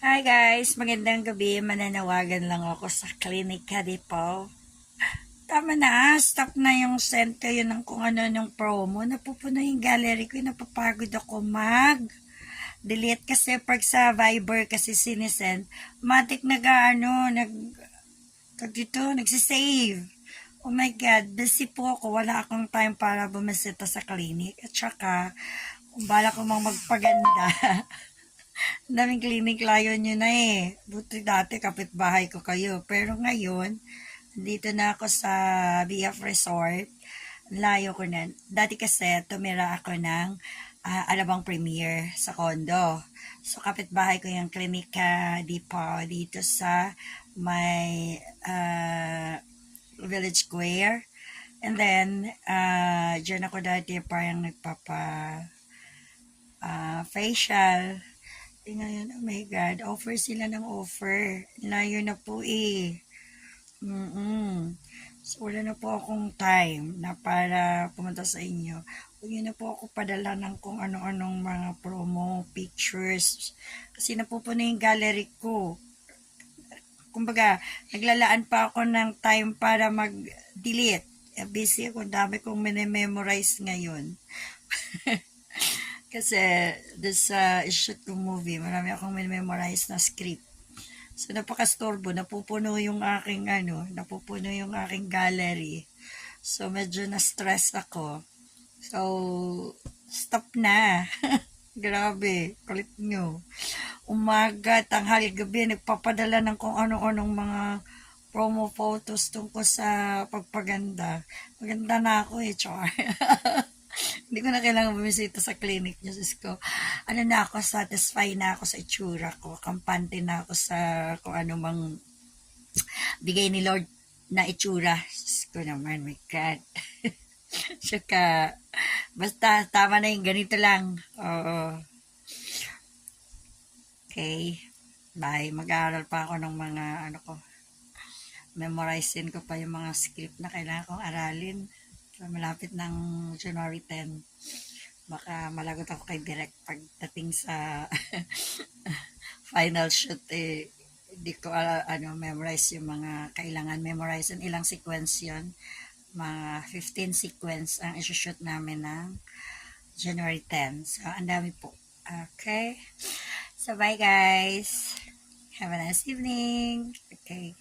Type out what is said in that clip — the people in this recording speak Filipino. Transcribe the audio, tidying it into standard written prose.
Hi guys, magandang gabi. Mananawagan lang ako sa Klinika di po. Tama na, stop na yung send kayo ng kung ano ng promo. Napupuno yung gallery ko, napapagod ako delete kasi pag sa Viber kasi sinisend, matik nagsisave. Oh my God, busy po ako. Wala akong time para bumisita sa clinic. At saka, kung bala ko mang magpaganda, ang daming clinic layo nyo na eh. Buti dati kapitbahay ko kayo. Pero ngayon, dito na ako sa BF Resort. Layo ko na. Dati kasi tumira ako ng Alabang Premier sa condo. So kapitbahay ko yung klinika dito sa may Village Square. And then, dyan ako dati parang facial. Ngayon, oh my God, offer sila ng offer. Layo na po eh. So, wala na po akong time na para pumunta sa inyo. Huwag niyo na po ako padala ng kung ano-anong mga promo, pictures. Kasi napupuno yung gallery ko. Kumbaga, naglalaan pa ako ng time para mag-delete. Busy ako, dami kong memorize ngayon. Kasi, this shoot kong movie, marami akong memorize na script. So, napakastorbo, napupuno yung aking gallery. So, medyo na-stress ako. So, stop na. Grabe, kulit nyo. Umaga, tanghali, gabi, nagpapadala ng kung ano-anong mga promo photos tungkol sa pagpaganda. Maganda na ako eh, char. Hindi ko na kailangan bumisita sa clinic niyo, sis ko. Ano na ako, satisfy na ako sa itsura ko. Kampante na ako sa kung ano mang bigay ni Lord na itsura. Sis ko naman, my God. Tsaka, basta tama na yung ganito lang. Oo. Okay. Bye. Mag-aaral pa ako ng mga memorizein ko pa yung mga script na kailangan kong aralin. So, malapit ng January 10. Baka malagot ako kay Direk pagdating sa final shoot eh. Hindi ko memorize yung mga kailangan memorize. Ilang sequence yun. Mga 15 sequence ang isushoot namin ng January 10. So, ang dami po. Okay. So, bye guys. Have a nice evening. Okay.